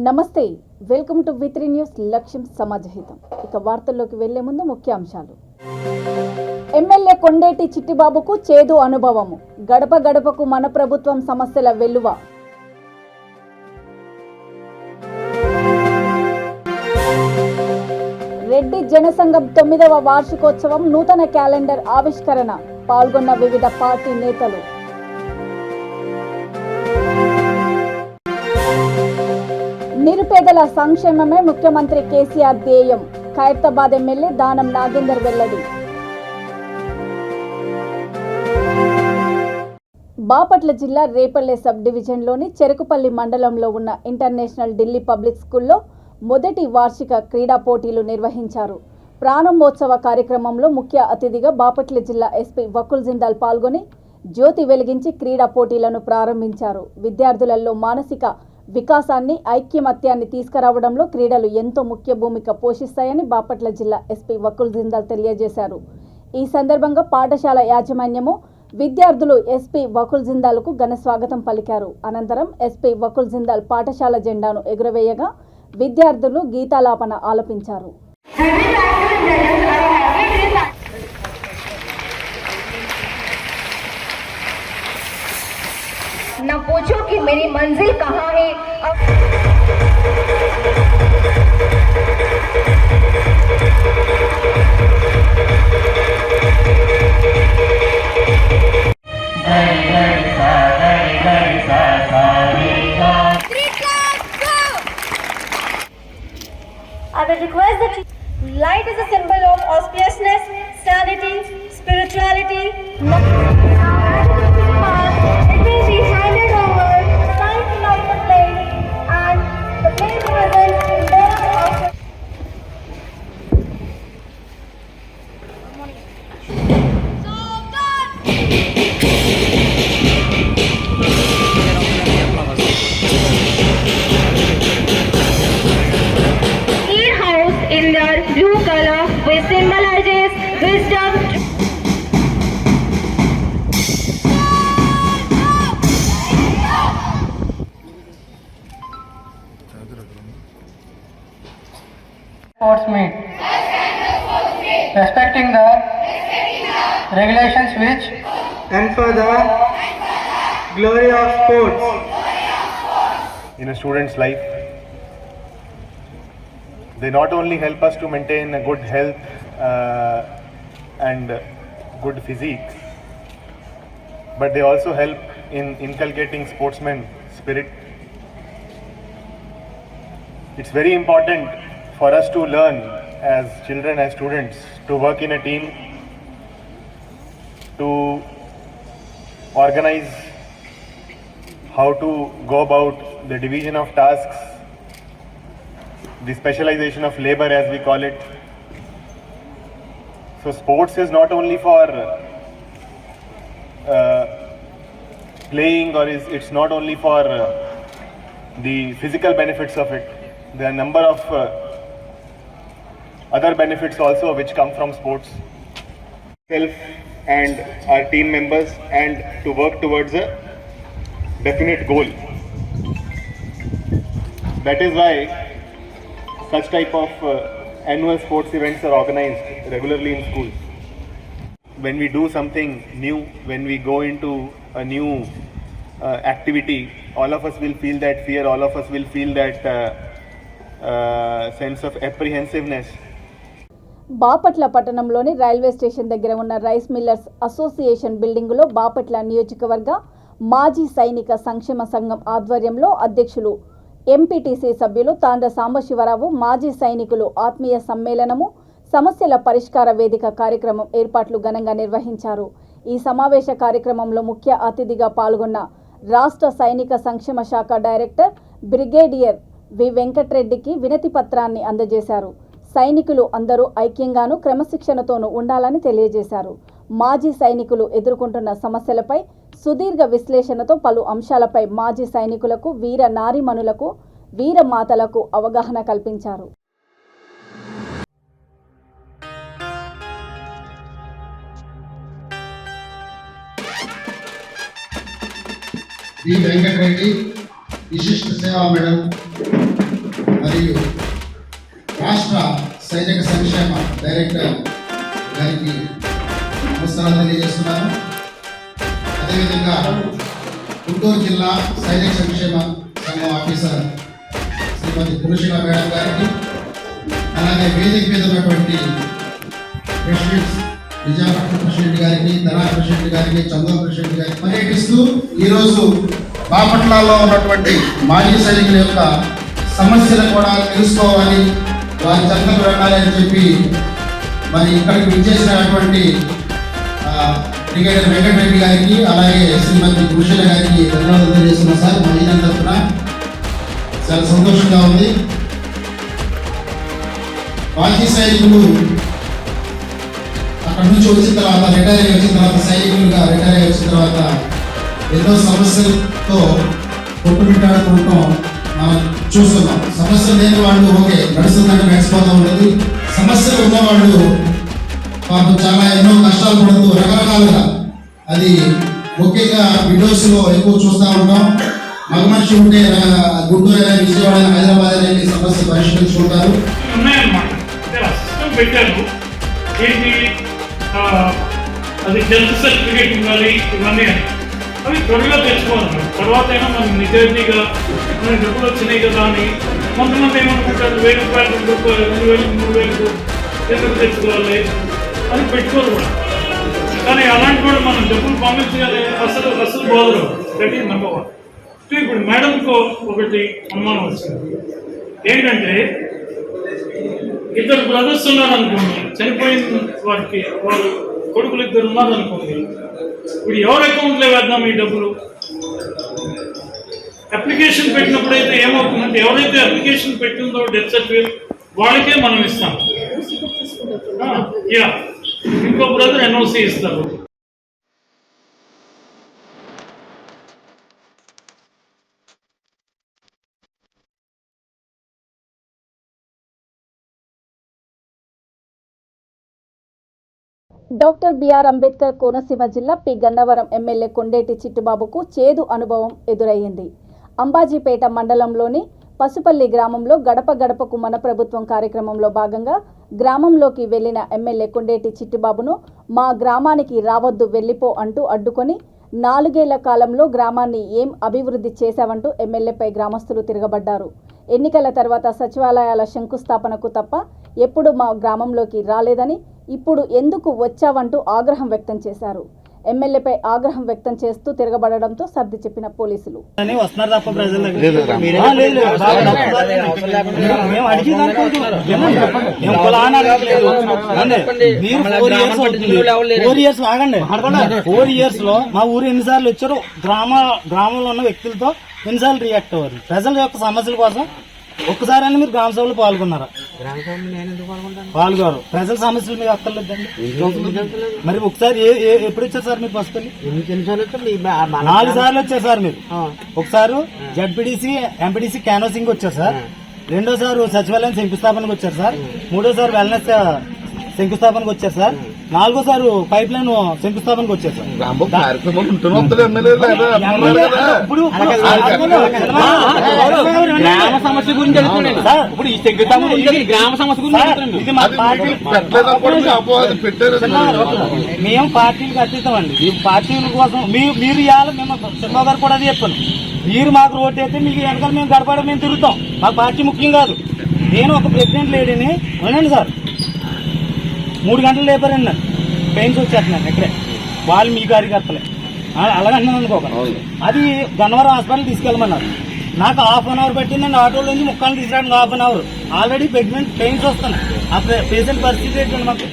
నమస్తే, welcome to వి3 news. లక్ష్యం సమాజహితం. ఇక వార్తల్లోకి వెళ్లే ముందు ముఖ్యాంశాలు. ఎమ్మెల్యే కొండేటి చిట్టిబాబుకు చేదు అనుభవము. గడప గడపకు మన ప్రభుత్వం సమస్యల వెల్లువ. రెడ్డి జనసంఘం 9వ వార్షికోత్సవం నూతన క్యాలెండర్ ఆవిష్కరణ. పాల్గొన్న వివిధ పార్టీ నేతలు. నిరుపేదల సంక్షేమమే ముఖ్యమంత్రి కేసీఆర్ ధ్యేయం. ఖైరతాబాద్ ఎమ్మెల్యే దానం నాగేందర్ వెల్లడి. బాపట్ల జిల్లా రేపల్లె సబ్ డివిజన్లోని చెరుకుపల్లి మండలంలో ఉన్న ఇంటర్నేషనల్ ఢిల్లీ పబ్లిక్ స్కూల్లో మొదటి వార్షిక క్రీడా పోటీలు నిర్వహించారు. ప్రారంభోత్సవ కార్యక్రమంలో ముఖ్య అతిథిగా బాపట్ల జిల్లా ఎస్పీ వకుల్ జిందాల్ పాల్గొని జ్యోతి వెలిగించి క్రీడా పోటీలను ప్రారంభించారు. విద్యార్థులలో మానసిక వికాసాన్ని, ఐక్యమత్యాన్ని తీసుకురావడంలో క్రీడలు ఎంతో ముఖ్య భూమిక పోషిస్తాయని బాపట్ల జిల్లా ఎస్పీ వకుల్ జిందాల్ తెలియజేశారు. ఈ సందర్భంగా పాఠశాల యాజమాన్యము, విద్యార్థులు ఎస్పీ వకుల్ జిందాల్కు ఘన స్వాగతం పలికారు. అనంతరం ఎస్పీ వకుల్ జిందాల్ పాఠశాల జెండాను ఎగురవేయగా విద్యార్థులు గీతాలాపన ఆలపించారు. न पूछो कि मेरी मंजिल कहाँ है. I will request that light is a symbol of auspiciousness, sanity, spirituality. It will be handed over, signed in of the place, and the place presents in bearer of Each house in their blue color, which symbolizes wisdom. Sports meet. Respecting the regulations which and for the glory of sports. In a student's life, they not only help us to maintain a good health and good physique, but they also help in inculcating sportsman spirit. It's very important for us to learn as children, as students, to work in a team, to organize how to go about the division of tasks, the specialization of labor as we call it. So sports is not only for playing, or it's not only for the physical benefits of it. There are a number of other benefits also which come from sports. Self and our team members, and to work towards a definite goal. That is why such type of annual sports events are organized regularly in schools. When we do something new, when we go into a new activity, all of us will feel that fear, all of us will feel that sense of apprehensiveness. Bapatla పట్టణంలోని railway station దగ్గర ఉన్న rice millers association బిల్డింగులో Bapatla నియోజకవర్గ మాజీ సైనిక సంక్షేమ సంఘం ఆధ్వర్యంలో అధ్యక్షులు ఎంపీటీసీ సభ్యులు తాండ్ర సాంబశివరావు మాజీ సైనికులు ఆత్మీయ సమ్మేళనము, సమస్యల పరిష్కార వేదిక కార్యక్రమం ఏర్పాట్లు ఘనంగా నిర్వహించారు. ఈ సమావేశ కార్యక్రమంలో ముఖ్య అతిథిగా పాల్గొన్న రాష్ట్ర సైనిక సంక్షేమ శాఖ డైరెక్టర్ బ్రిగేడియర్ వి వెంకట్రెడ్డికి వినతి పత్రాన్ని అందజేశారు. సైనికులు అందరూ ఐక్యంగాను క్రమశిక్షణతోనూ ఉండాలని తెలియజేశారు. మాజీ సైనికులు ఎదుర్కొంటున్న సమస్యలపై సుదీర్ఘ విశ్లేషణతో పలు అంశాలపై మాజీ సైనికులకు, వీర నారీమణులకు, వీర మాతలకు అవగాహన కల్పించారు. వి వెంకటరెడ్డి, విశిష్ట సేవా మెడల్ మరియు రాష్ట్ర సైనిక సంక్షేమ డైరెక్టర్ గారికి నమస్కారాలు తెలియజేస్తున్నాను. అదేవిధంగా గుంటూరు జిల్లా సైనిక సంక్షేమ సంఘం ఆఫీసర్ శ్రీమతి పురుషుల మేడం గారికి, అలాగే వేదిక మీద ఉన్నటువంటి ప్రెసిడెంట్స్ విజయపట్నం ప్రెసిడెంట్ గారికి, ధనా ప్రెసిడెంట్ గారికి, చంద్ర ప్రెసిడెంట్ గారికి పర్యటిస్తూ ఈరోజు బాపట్లలో ఉన్నటువంటి మాజీ సైనికుల యొక్క సమస్యలు కూడా తెలుసుకోవాలి, వారి చర్చకు వెళ్ళాలి అని చెప్పి మరి ఇక్కడికి విచ్చేసినటువంటి బ్రిగేడియర్ వెంకటరెడ్డి గారికి, అలాగే శ్రీమతి భూషణ గారికి ధన్యవాదాలు తెలియజేస్తున్నాం సార్. మా ఈయన తరఫున చాలా సంతోషంగా ఉంది. మాజీ సైనికులు అక్కడి నుంచి వచ్చిన తర్వాత రిటైర్ అయ్యి వచ్చిన తర్వాత సైనికులుగా రిటైర్ అయ్యి వచ్చిన తర్వాత ఎన్నో సమస్యలతో కొట్టుమిట్టాడుకుంటాం మనం చూస్తున్నాం. సమస్యలు లేని వాళ్ళు ఓకే నడుస్తుందంటే నడిచిపోతూ ఉంటుంది. సమస్యలు ఉన్నవాళ్ళు పాపం చాలా ఎన్నో కష్టాలు పడుతూ రకరకాలుగా, అది ముఖ్యంగా విండోస్లో ఎక్కువ చూస్తూ ఉంటాం. మగ మనిషి ఉంటే గుంటూరు అయినా విజయవాడ అయినా హైదరాబాద్ అయినా ఈ సమస్య పరిష్కరించుకుంటారు. ఉన్నాయన్నమాట. సిస్టమ్ పెట్టారు. ఏంటి అది హెల్త్ సర్టిఫికేట్ ఉండాలి, ఇవన్నీ అవి త్వరగా తెచ్చుకోవాలి. తర్వాత అయినా మనం నిజాయితీగా మనకి డబ్బులు వచ్చినాయి కదా అని కొంతమంది ఏమనుకుంటారు, 1000 రూపాయలు, 2,000, 2,000, 3,000 ఎందుకు తెచ్చుకోవాలి అని పెట్టుకోరు కూడా. కానీ అలాంటి కూడా మనం డబ్బులు పంపించాలి అసలు బోధరు. That is number 1. ఇప్పుడు మేడంకు ఒకటి అనుమానం వచ్చింది. ఏంటంటే ఇద్దరు బ్రదర్స్ ఉన్నారనుకోండి, చనిపోయిన వారికి వారు కొడుకులు 2 ఉన్నారనుకోండి, ఇప్పుడు ఎవరి అకౌంట్లో వేద్దాం ఈ డబ్బులు? అప్లికేషన్ పెట్టినప్పుడు అయితే ఏమవుతుందంటే ఎవరైతే అప్లికేషన్ పెట్టిందో డెత్ సర్టిఫికేట్ వాళ్ళకే మనం ఇస్తాం. ఇంకో బ్రదర్ ఎన్ఓసి ఇస్తారు. డాక్టర్ బిఆర్ అంబేద్కర్ కోనసీమ జిల్లా పి గన్నవరం ఎమ్మెల్యే కొండేటి చిట్టుబాబుకు చేదు అనుభవం ఎదురయ్యింది. అంబాజీపేట మండలంలోని పసుపల్లి గ్రామంలో గడప గడపకు మన ప్రభుత్వం కార్యక్రమంలో భాగంగా గ్రామంలోకి వెళ్లిన ఎమ్మెల్యే కొండేటి చిట్టుబాబును మా గ్రామానికి రావద్దు, వెళ్లిపో అంటూ అడ్డుకొని 4 ఏళ్ల కాలంలో గ్రామాన్ని ఏం అభివృద్ధి చేశావంటూ ఎమ్మెల్యేపై గ్రామస్తులు తిరగబడ్డారు. ఎన్నికల తర్వాత సచివాలయాల శంకుస్థాపనకు తప్ప ఎప్పుడు మా గ్రామంలోకి రాలేదని, ఇప్పుడు ఎందుకు వచ్చావంటూ ఆగ్రహం వ్యక్తం చేశారు. ఎమ్మెల్యేపై ఆగ్రహం వ్యక్తం చేస్తూ తిరగబడడంతో సర్ది చెప్పిన పోలీసులు మా ఊరు ఎన్నిసార్లు వచ్చారు, గ్రామంలో ఉన్న వ్యక్తులతో ఎన్నిసార్లు రియాక్ట్ అవ్వరు. ప్రజల యొక్క సమస్యల కోసం ఒక్కసారి మీరు గ్రామ సభలో పాల్గొన్నారా? పాల్గొరు. ప్రజల సమస్యలు మీకు అక్కర్లేదండి. మరి ఒకసారి ఎప్పుడు వచ్చారు సార్ మీరు పసుపల్లి? 4 సార్లు వచ్చారు సార్ మీరు. ఒకసారి జడ్పీడీసీ ఎంపీడీసీ క్యాన్వాసింగ్ వచ్చారు సార్. రెండోసారి సచివాలయం శంకుస్థాపనకు వచ్చారు సార్. మూడోసారి వెల్నెస్ శంకుస్థాపనకు వచ్చారు సార్. 4వసారి పైప్ లైన్ శంకుస్థాపనకు వచ్చారు సార్. గ్రామ సమస్య గురించి ఇప్పుడు ఈ శంకుస్థాపన గ్రామ సమస్య గురించి మేము పార్టీలకు అతీతం అండి. ఈ పార్టీల కోసం మీరు ఇవ్వాలి. మేము సినిమా గారు కూడా అది చెప్పాను. మీరు మాకు రోడ్డు అయితే మీకు వెనకాల మేము గడపడ మేము తిరుగుతాం. మాకు పార్టీ ముఖ్యం కాదు. నేను ఒక ప్రెసిడెంట్ లేడీని వినండి సార్. 3 గంటలు లేపారండి నాకు. పెయిన్స్ వచ్చేస్తున్నాను ఇక్కడే. వాళ్ళు మీ కార్యకర్తలే అలాగంటున్నాను అనుకోకండి. అది గన్నవరం హాస్పిటల్ తీసుకెళ్ళమన్నారు. నాకు ½ అన్ అవర్ పెట్టిందండి. ఆటోలో నుంచి ముక్కలు తీసుకురావడానికి ½ an hour. Already pregnant pains వస్తున్నాయి. ఆ పేషెంట్ పరిస్థితి ఏంటండి మాకు?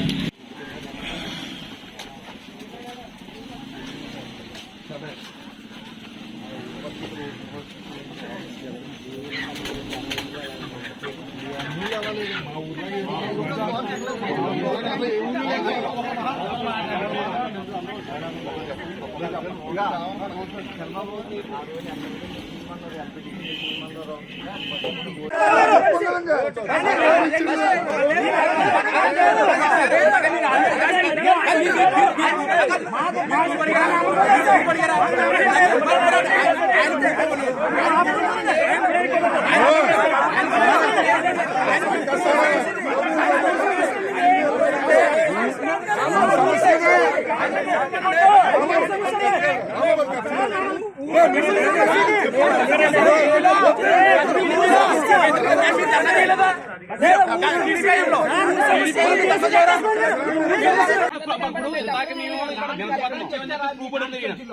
Thank you.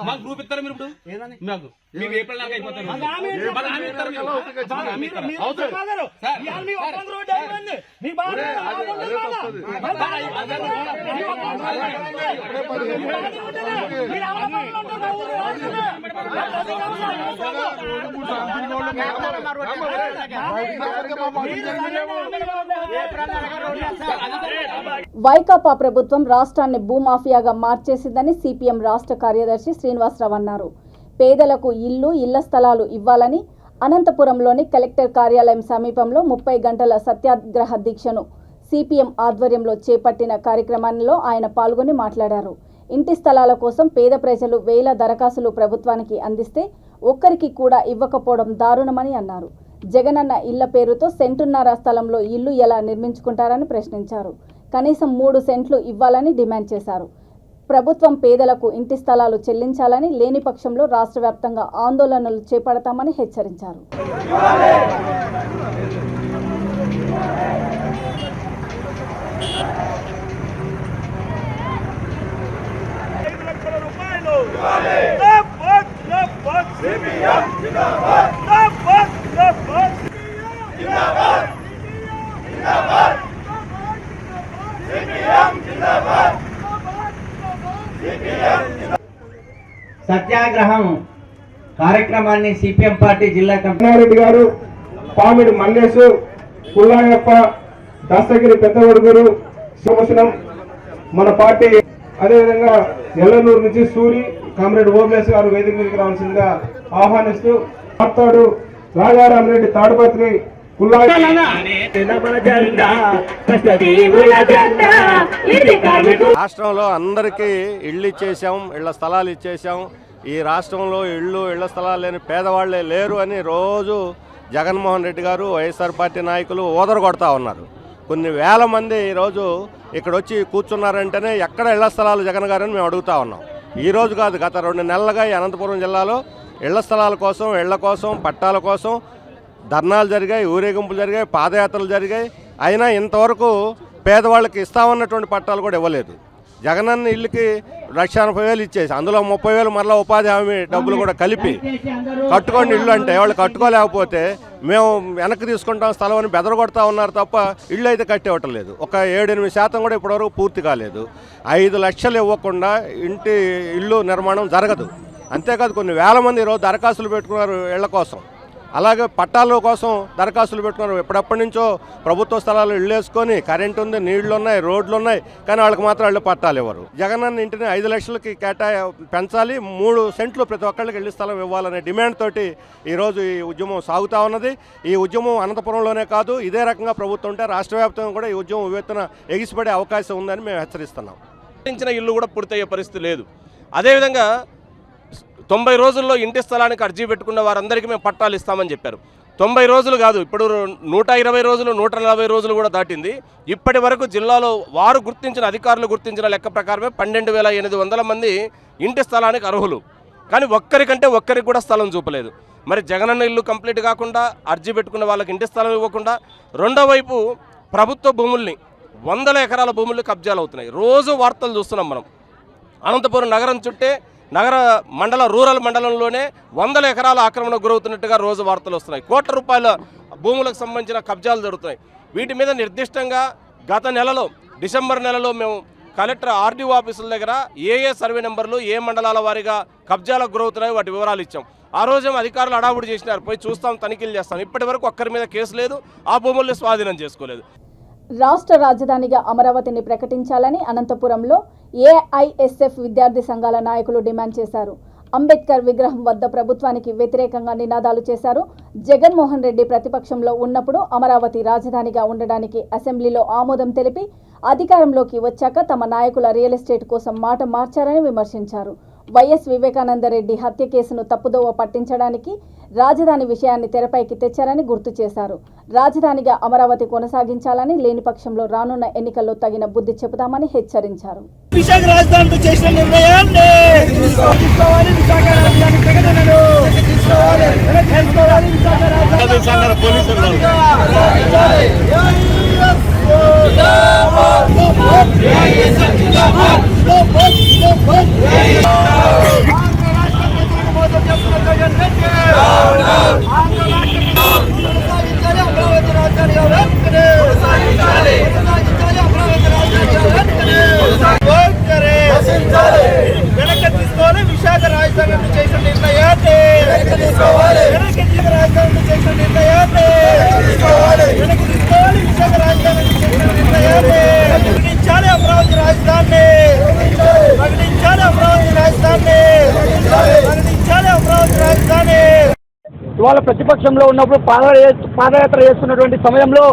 మాకు గ్రూప్ ఇస్తారు మీరు ఇప్పుడు మాకు మేము ఏప్రిల్ దాకా అయిపోతారు వైకాపా ప్రభుత్వం రాష్ట్రాన్ని భూమాఫియాగా మార్చేసిందని సిపిఎం రాష్ట్ర కార్యదర్శి శ్రీనివాసరావు అన్నారు. పేదలకు ఇళ్ల స్థలాలు ఇవ్వాలని అనంతపురంలోని కలెక్టర్ కార్యాలయం సమీపంలో 30 గంటల సత్యాగ్రహ దీక్షను సిపిఎం ఆధ్వర్యంలో చేపట్టిన కార్యక్రమంలో ఆయన పాల్గొని మాట్లాడారు. ఇంటి స్థలాల కోసం పేద ప్రజలు వేల దరఖాస్తులు ప్రభుత్వానికి అందిస్తే ఒక్కరికి కూడా ఇవ్వకపోవడం దారుణమని అన్నారు. జగనన్న ఇళ్ల పేరుతో సెంటున్నర స్థలంలో ఇల్లు ఎలా నిర్మించుకుంటారని ప్రశ్నించారు. కనీసం 3 సెంట్లు ఇవ్వాలని డిమాండ్ చేశారు. ప్రభుత్వం పేదలకు ఇంటి స్థలాలు చెల్లించాలని, లేని పక్షంలో రాష్ట్ర వ్యాప్తంగా ఆందోళనలు చేపడతామని హెచ్చరించారు. సత్యాగ్రహం కార్యక్రమాన్ని సిపిఎం పార్టీ జిల్లా కమిటీ గారు, పామిడి మల్లేశు, పుల్లాయప్ప, దస్తగిరి పెద్దవడుగురు, శివభూషణం, మన పార్టీ అదేవిధంగా ఎల్లనూరు నుంచి సూరి, కామ్రేడ్ ఓబేస్ గారు వేదిక మీదకి రావాల్సిందిగా ఆహ్వానిస్తూ మాట్లాడు రాజారామరెడ్డి తాడుపత్రి రాష్ట్రంలో అందరికీ ఇళ్ళు ఇచ్చేసాం, ఇళ్ల స్థలాలు ఇచ్చేసాం. ఈ రాష్ట్రంలో ఇళ్ల స్థలాలు లేని పేదవాళ్లే లేరు అని రోజు జగన్మోహన్ రెడ్డి గారు, వైఎస్ఆర్ పార్టీ నాయకులు ఓదరగొడతా ఉన్నారు. కొన్ని వేల మంది ఈరోజు ఇక్కడ వచ్చి కూర్చున్నారంటేనే ఎక్కడ ఇళ్ల స్థలాలు జగన్ గారని మేము అడుగుతా ఉన్నాం. ఈరోజు కాదు, గత 2 నెలలుగా ఈ అనంతపురం జిల్లాలో ఇళ్ల స్థలాల కోసం, ఇళ్ల కోసం, పట్టాల కోసం ధర్నాలు జరిగాయి, ఊరేగింపులు జరిగాయి, పాదయాత్రలు జరిగాయి. అయినా ఇంతవరకు పేదవాళ్ళకి ఇస్తామన్నటువంటి పట్టాలు కూడా ఇవ్వలేదు. జగనన్న ఇల్లుకి 1,80,000 ఇచ్చేసి అందులో 30,000 మరలా ఉపాధి హామీ డబ్బులు కూడా కలిపి కట్టుకోండి ఇల్లు అంటే వాళ్ళు కట్టుకోలేకపోతే మేము వెనక్కి తీసుకుంటాం స్థలం అని బెదరగొడతా ఉన్నారు తప్ప ఇళ్ళు అయితే కట్టివ్వటం లేదు. ఒక 7-8% కూడా ఇప్పటివరకు పూర్తి కాలేదు. 5 లక్షలు ఇవ్వకుండా ఇల్లు నిర్మాణం జరగదు. అంతేకాదు కొన్ని వేల మంది ఈరోజు దరఖాస్తులు పెట్టుకున్నారు ఇళ్ల కోసం. అలాగే పట్టాల కోసం దరఖాస్తులు పెట్టుకున్నారు. ఎప్పటి నుంచో ప్రభుత్వ స్థలాలు ఇళ్ళు వేసుకొని కరెంటు ఉంది, నీళ్లు ఉన్నాయి, రోడ్లు ఉన్నాయి, కానీ వాళ్ళకి మాత్రం ఇళ్ళు పట్టాలు ఇవ్వరు. జగనన్న ఇంటిని 5 లక్షలకి పెంచాలి, 3 సెంట్లు ప్రతి ఒక్కళ్ళకి ఇళ్ల స్థలం ఇవ్వాలనే డిమాండ్ తోటి ఈరోజు ఈ ఉద్యమం సాగుతూ ఉన్నది. ఈ ఉద్యమం అనంతపురంలోనే కాదు, ఇదే రకంగా ప్రభుత్వం ఉంటే రాష్ట్ర వ్యాప్తంగా కూడా ఈ ఉద్యమం ఉవ్వెత్తున ఎగిసిపడే అవకాశం ఉందని మేము హెచ్చరిస్తున్నాం. ఇల్లు కూడా పూర్తయ్యే పరిస్థితి లేదు. అదేవిధంగా 90 రోజుల్లో ఇంటి స్థలానికి అర్జీ పెట్టుకున్న వారందరికీ మేము పట్టాలు ఇస్తామని చెప్పారు. 90 రోజులు కాదు, ఇప్పుడు 120 రోజులు, 140 రోజులు కూడా దాటింది. ఇప్పటి వరకు జిల్లాలో వారు గుర్తించిన, అధికారులు గుర్తించిన లెక్క ప్రకారమే 12,800 మంది ఇంటి స్థలానికి అర్హులు. కానీ ఒక్కరికి కూడా స్థలం చూపలేదు. మరి జగనన్న ఇల్లు కంప్లీట్ కాకుండా అర్జీ పెట్టుకున్న వాళ్ళకి ఇంటి స్థలం ఇవ్వకుండా, రెండో వైపు ప్రభుత్వ భూముల్ని 100 ఎకరాల భూములు కబ్జాలు అవుతున్నాయి. రోజు వార్తలు చూస్తున్నాం మనం. అనంతపురం నగరం చుట్టే రూరల్ మండలంలోనే 100 ఎకరాల ఆక్రమణకు గురవుతున్నట్టుగా రోజు వార్తలు వస్తున్నాయి. కోట్ల రూపాయల భూములకు సంబంధించిన కబ్జాలు జరుగుతున్నాయి. వీటి మీద నిర్దిష్టంగా గత నెలలో, డిసెంబర్ నెలలో మేము కలెక్టర్ ఆర్డీఓ ఆఫీసుల దగ్గర ఏ సర్వే నెంబర్లు, ఏ మండలాల వారీగా కబ్జాలకు గురవుతున్నాయో వాటి వివరాలు ఇచ్చాం. ఆ రోజు అధికారులు అడావుడి చేసినారు, పోయి చూస్తాం, తనిఖీలు చేస్తాం. ఇప్పటి వరకు ఒక్కరి మీద కేసు లేదు, ఆ భూముల్ని స్వాధీనం చేసుకోలేదు. రాష్ట్ర రాజధానిగా అమరావతిని ప్రకటించాలని అనంతపురంలో ఏఐఎస్ఎఫ్ విద్యార్థి సంఘాల నాయకులు డిమాండ్ చేశారు. అంబేద్కర్ విగ్రహం వద్ద ప్రభుత్వానికి వ్యతిరేకంగా నినాదాలు చేశారు. జగన్మోహన్ రెడ్డి ప్రతిపక్షంలో ఉన్నప్పుడు అమరావతి రాజధానిగా ఉండడానికి అసెంబ్లీలో ఆమోదం తెలిపి అధికారంలోకి వచ్చాక తమ నాయకుల రియల్ ఎస్టేట్ కోసం మాట మార్చారని విమర్శించారు. వైఎస్ వివేకానందరెడ్డి హత్య కేసును తప్పుదోవ పట్టించడానికి రాజధాని విషయాన్ని తెరపైకి తెచ్చారని గుర్తు చేశారు. రాజధానిగా అమరావతి కొనసాగించాలని, లేని పక్షంలో రానున్న ఎన్నికల్లో తగిన బుద్ధి చెబుతామని హెచ్చరించారు. విశాఖ రాజధానితో చేసిన నిర్ణయాన్ని విశాఖ రాజధాని చేసిన నిర్ణయాన్ని విశాఖ రాజధాని చేసిన నిర్ణయాన్ని ప్రకటించాలి. అమరావతి రాజధాని ప్రకటించాలి. అమరావతి రాజధాని ప్రకటించాలి. అమరావతి రాజధాని. ఇవాళ ప్రతిపక్షంలో ఉన్నప్పుడు పాదయాత్ర చేస్తున్నటువంటి సమయంలో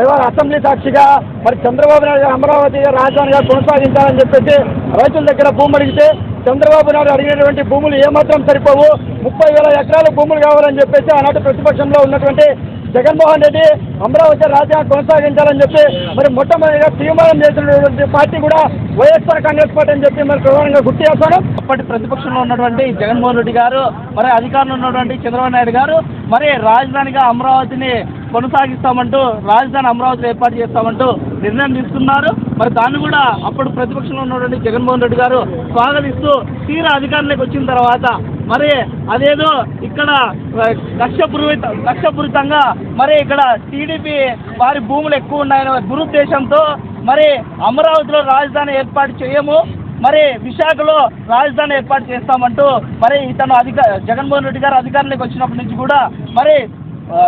ఇవాళ అసెంబ్లీ సాక్షిగా మరి చంద్రబాబు నాయుడు అమరావతి రాజధానిగా కొనసాగించాలని చెప్పేసి రైతుల దగ్గర భూములు అడిగితే చంద్రబాబు నాయుడు అడిగినటువంటి భూములు ఏమాత్రం సరిపోవు, 30,000 ఎకరాల భూములు కావాలని చెప్పేసి ఆనాటి ప్రతిపక్షంలో ఉన్నటువంటి జగన్మోహన్ రెడ్డి అమరావతి రాజధాని కొనసాగించాలని చెప్పి మరి మొట్టమొదటిగా తీర్మానం చేసినటువంటి పార్టీ కూడా వైఎస్ఆర్ కాంగ్రెస్ పార్టీ అని చెప్పి మరి ప్రధానంగా గుర్తు చేస్తాను. అప్పటి ప్రతిపక్షంలో ఉన్నటువంటి జగన్మోహన్ రెడ్డి గారు మరి అధికారంలో ఉన్నటువంటి చంద్రబాబు నాయుడు గారు మరి రాజధానిగా అమరావతిని కొనసాగిస్తామంటూ రాజధాని అమరావతిలో ఏర్పాటు చేస్తామంటూ నిర్ణయం తీసుకున్నారు. మరి దాన్ని కూడా అప్పుడు ప్రతిపక్షంలో ఉన్నటువంటి జగన్మోహన్ రెడ్డి గారు స్వాగతిస్తూ అధికారంలోకి వచ్చిన తర్వాత మరి అదేదో ఇక్కడ కక్షపూరితంగా మరి ఇక్కడ టీడీపీ వారి భూములు ఎక్కువ ఉన్నాయనే దురుద్దేశంతో మరి అమరావతిలో రాజధాని ఏర్పాటు చేయము, మరి విశాఖలో రాజధాని ఏర్పాటు చేస్తామంటూ మరి ఇతను జగన్మోహన్ రెడ్డి గారు అధికారంలోకి వచ్చినప్పటి నుంచి కూడా మరి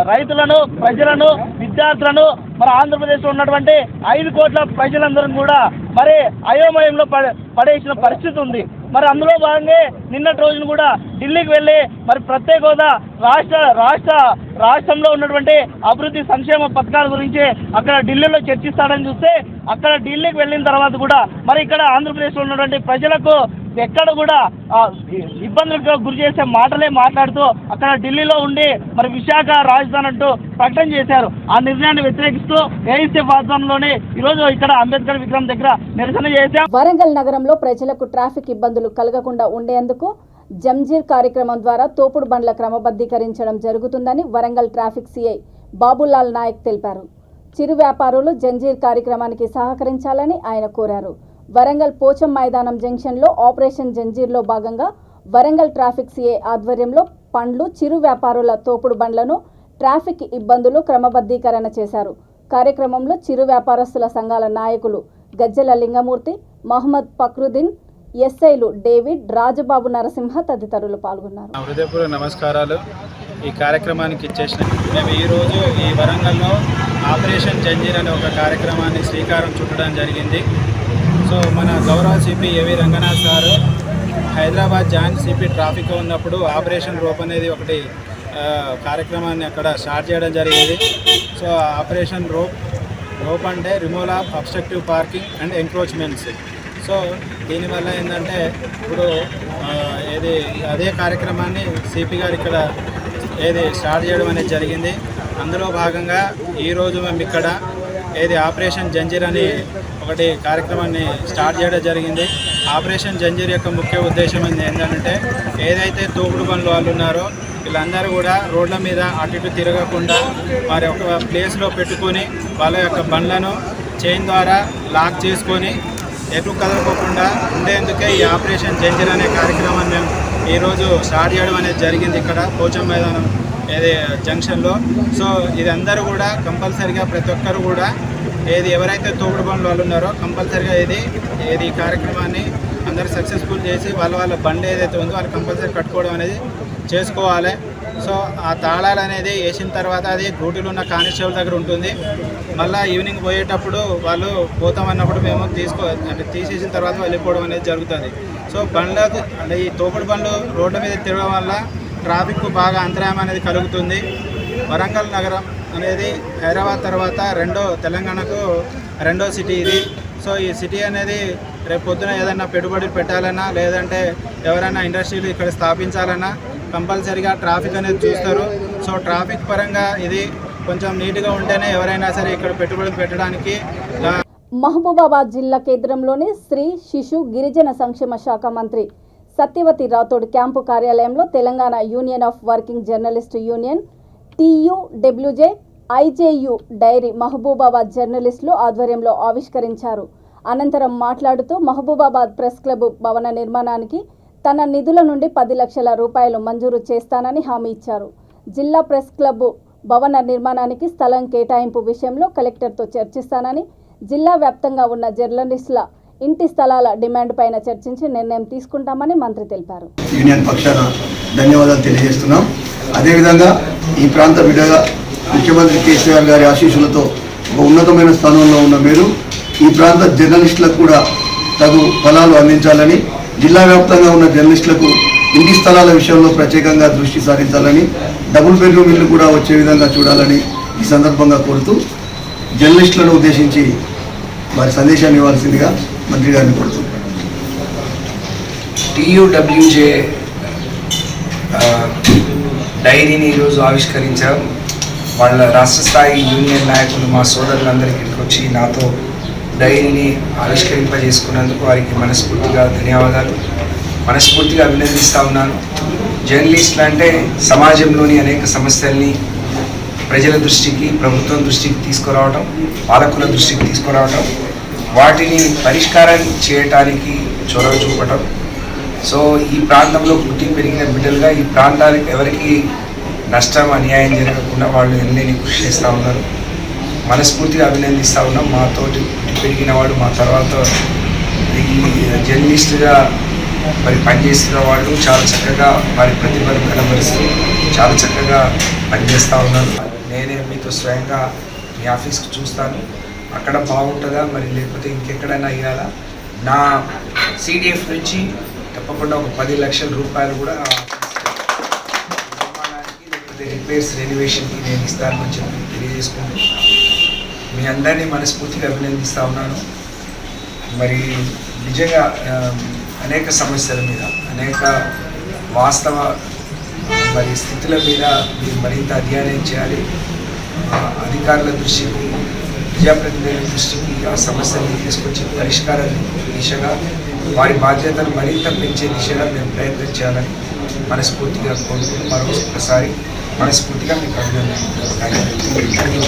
రైతులను, ప్రజలను, విద్యార్థులను మరి ఆంధ్రప్రదేశ్లో ఉన్నటువంటి 5 కోట్ల ప్రజలందరూ కూడా మరి అయోమయంలో పడేసిన పరిస్థితి ఉంది. మరి అందులో భాగంగా నిన్నటి రోజున కూడా ఢిల్లీకి వెళ్ళి మరి ప్రత్యేక హోదా రాష్ట్రంలో ఉన్నటువంటి అభివృద్ధి సంక్షేమ పథకాల గురించి అక్కడ ఢిల్లీలో చర్చిస్తాడని చూస్తే అక్కడ ఢిల్లీకి వెళ్ళిన తర్వాత కూడా మరి ఇక్కడ ఆంధ్రప్రదేశ్లో ఉన్నటువంటి ప్రజలకు ఎక్కడ కూడా ఇబ్బందులకు గురి చేసే మాటలే మాట్లాడుతూ అక్కడ ఢిల్లీలో ఉండి మరి విశాఖ రాజధాని అంటూ ప్రకటన చేశారు. ఆ నిర్ణయాన్ని వ్యతిరేకిస్తూ ఏఐసీఎఫ్ ఆధ్వర్యంలోనే ఈరోజు ఇక్కడ అంబేద్కర్ విగ్రహం దగ్గర నిరసన చేశాం. వరంగల్ నగరంలో ప్రజలకు ట్రాఫిక్ ఇబ్బందులు కలగకుండా ఉండేందుకు జంజీర్ కార్యక్రమం ద్వారా తోపుడు బండ్ల క్రమబద్ధీకరించడం జరుగుతుందని వరంగల్ ట్రాఫిక్ సిఐ బాబులాల్ నాయక్ తెలిపారు. చిరు వ్యాపారులు జంజీర్ కార్యక్రమానికి సహకరించాలని ఆయన కోరారు. వరంగల్ పోచం మైదానం జంక్షన్లో ఆపరేషన్ జంజీర్లో భాగంగా వరంగల్ ట్రాఫిక్ సిఐ ఆధ్వర్యంలో పండ్లు, చిరు వ్యాపారుల తోపుడు బండ్లను ట్రాఫిక్ ఇబ్బందులు క్రమబద్ధీకరణ చేశారు. కార్యక్రమంలో చిరు వ్యాపారస్తుల సంఘాల నాయకులు గజ్జల లింగమూర్తి, మహమ్మద్ ఫక్రుద్దీన్, ఎస్ఐలు డేవిడ్, రాజబాబు నరసింహ తదితరులు పాల్గొన్నారు. హృదయపూర్వక నమస్కారాలు. ఈ కార్యక్రమానికి ఇచ్చేసిన మేము ఈరోజు ఈ వరంగల్లో ఆపరేషన్ జంజీర్ అనే ఒక కార్యక్రమాన్ని శ్రీకారం చుట్టడం జరిగింది. సో మన గౌరవ సిపి ఏవి Ranganath sir Hyderabad joint CP traffic ఉన్నప్పుడు ఆపరేషన్ రోప్ అనేది ఒకటి కార్యక్రమాన్ని అక్కడ స్టార్ట్ చేయడం జరిగింది. సో ఆపరేషన్ రోప్ అంటే removal of obstructive parking and encroachments. So దీనివల్ల ఏంటంటే ఇప్పుడు అదే కార్యక్రమాన్ని సిపి గారు ఇక్కడ స్టార్ట్ చేయడం అనేది జరిగింది. అందులో భాగంగా ఈరోజు మేము ఇక్కడ ఆపరేషన్ జంజీర్ అని ఒకటి కార్యక్రమాన్ని స్టార్ట్ చేయడం జరిగింది. ఆపరేషన్ జంజీర్ యొక్క ముఖ్య ఉద్దేశం ఏంటంటే ఏదైతే తోపుడు బండ్లు వాళ్ళు ఉన్నారో వీళ్ళందరూ కూడా రోడ్ల మీద అటు ఇటు తిరగకుండా వారి ఒక ప్లేస్లో పెట్టుకొని వాళ్ళ యొక్క బండ్లను చైన్ ద్వారా లాక్ చేసుకొని ఎటు కదలకోకుండా ఉండేందుకే ఈ ఆపరేషన్ జంజీర్ అనే కార్యక్రమాన్ని మేము ఈరోజు స్టార్ట్ చేయడం అనేది జరిగింది ఇక్కడ పోచం మైదానం జంక్షన్లో. సో ఇది అందరూ కూడా కంపల్సరిగా ప్రతి ఒక్కరు కూడా ఎవరైతే తోపుడు బండ్లు వాళ్ళు ఉన్నారో కంపల్సరిగా ఈ కార్యక్రమాన్ని అందరూ సక్సెస్ఫుల్ చేసి వాళ్ళ బండి ఏదైతే ఉందో వాళ్ళు కంపల్సరీ కట్టుకోవడం అనేది చేసుకోవాలి. సో ఆ తాళాలు అనేది వేసిన తర్వాత అది డ్యూటీలో ఉన్న కానిస్టేబుల్ దగ్గర ఉంటుంది. మళ్ళీ ఈవినింగ్ పోయేటప్పుడు వాళ్ళు పోతామన్నప్పుడు మేము తీసేసిన తర్వాత వెళ్ళిపోవడం అనేది జరుగుతుంది. సో బండ్లకు ఈ తోపుడు బండ్లు రోడ్ల మీద తిరగడం వల్ల ట్రాఫిక్ బాగా అంతరాయం అనేది కలుగుతుంది. వరంగల్ నగరం అనేది హైదరాబాద్ తర్వాత తెలంగాణకు రెండో సిటీ ఇది. సో ఈ సిటీ అనేది రేపు పొద్దున ఏదైనా పెట్టుబడులు పెట్టాలన్నా లేదంటే ఎవరైనా ఇండస్ట్రీలు ఇక్కడ స్థాపించాలన్నా కంపల్సరీగా ట్రాఫిక్ అనేది చూస్తారు. సో ట్రాఫిక్ పరంగా ఇది కొంచెం నీట్గా ఉంటేనే ఎవరైనా సరే ఇక్కడ పెట్టుబడులు పెట్టడానికి. మహబూబాబాద్ జిల్లా కేంద్రంలోని స్త్రీ, శిశు, గిరిజన సంక్షేమ శాఖ మంత్రి సత్యవతి రాథోడ్ క్యాంపు కార్యాలయంలో Telangana union of working journalist union TUWJ IJU diary Mahabubabad జర్నలిస్టులు ఆధ్వర్యంలో ఆవిష్కరించారు. అనంతరం మాట్లాడుతూ మహబూబాబాద్ ప్రెస్ క్లబ్ భవన నిర్మాణానికి తన నిధుల నుండి 10 లక్షల రూపాయలు మంజూరు చేస్తానని హామీ ఇచ్చారు. జిల్లా ప్రెస్ క్లబ్ భవన నిర్మాణానికి స్థలం కేటాయింపు విషయంలో కలెక్టర్తో చర్చిస్తానని, జిల్లా వ్యాప్తంగా ఉన్న జర్నలిస్టుల ఇంటి స్థలాల డిమాండ్ పైన చర్చించి నిర్ణయం తీసుకుంటామని మంత్రి తెలిపారు. యూనియన్ పక్షాన ధన్యవాదాలు తెలియజేస్తున్నాం. అదేవిధంగా ఈ ప్రాంత బిడ్డగా ముఖ్యమంత్రి కేసీఆర్ గారి ఆశీస్సులతో ఒక ఉన్నతమైన స్థానంలో ఉన్న మీరు ఈ ప్రాంత జర్నలిస్టులకు కూడా తగు ఫలాలు అందించాలని, జిల్లా వ్యాప్తంగా ఉన్న జర్నలిస్టులకు ఇంటి స్థలాల విషయంలో ప్రత్యేకంగా దృష్టి సారించాలని, డబుల్ బెడ్రూమ్ ఇల్లు కూడా వచ్చే విధంగా చూడాలని ఈ సందర్భంగా కోరుతూ జర్నలిస్టులను ఉద్దేశించి వారి సందేశాన్ని ఇవ్వాల్సిందిగా మంత్రి గారిని కోరుతున్నాను. TUWJ డైరీని ఈరోజు ఆవిష్కరించాం. వాళ్ళ రాష్ట్ర స్థాయి యూనియన్ నాయకులు మా సోదరులందరికీ వచ్చి నాతో డైరీని ఆవిష్కరింపజేసుకున్నందుకు వారికి మనస్ఫూర్తిగా ధన్యవాదాలు, మనస్ఫూర్తిగా అభినందిస్తూ ఉన్నాను. జర్నలిస్టులు అంటే సమాజంలోని అనేక సమస్యల్ని ప్రజల దృష్టికి, ప్రభుత్వం దృష్టికి తీసుకురావడం, పాలకుల దృష్టికి తీసుకురావడం, వాటిని పరిష్కారం చేయటానికి చొరవ చూపటం. సో ఈ ప్రాంతంలో పుట్టి పెరిగిన బిడ్డలుగా ఈ ప్రాంతానికి ఎవరికి నష్టం, అన్యాయం జరగకుండా వాళ్ళు ఎన్నెన్ని కృషి చేస్తూ ఉన్నారు. మనస్ఫూర్తిగా అభినందిస్తూ ఉన్నాం. మాతోటి పుట్టి పెరిగిన వాడు, మా తర్వాత ఈ జర్నలిస్టుగా మరి పనిచేస్తున్న వాళ్ళు చాలా చక్కగా వారి ప్రతిభను కనబరుస్తూ చాలా చక్కగా పనిచేస్తూ ఉన్నారు. నేనే మీతో స్వయంగా మీ ఆఫీస్కి చూస్తాను, అక్కడ బాగుంటుందా మరి లేకపోతే ఇంకెక్కడైనా ఇవ్వాలా. నా CDF నుంచి తప్పకుండా ఒక 10 లక్షల రూపాయలు కూడా నిర్మాణానికి లేకపోతే రిపేర్స్, రెనోవేషన్కి నేను ఇస్తానని చెప్పి తెలియజేసుకుంటూ మీ అందరినీ మనస్ఫూర్తిగా అభినందిస్తూ ఉన్నాను. మరి నిజంగా అనేక సమస్యల మీద, అనేక వాస్తవ మరి స్థితుల మీద మీరు మరింత అధ్యయనం చేయాలి. అధికారుల దృష్టికి, ప్రజాప్రతినిధుల దృష్టికి ఆ సమస్యలను తీసుకొచ్చి పరిష్కారం దిశగా, వారి బాధ్యతను మరింత పెంచే దిశగా మేము ప్రయత్నం చేయాలని మనస్ఫూర్తిగా కోరుకుంటూ మరొకసారి మనస్ఫూర్తిగా మీకు అభినందనలు.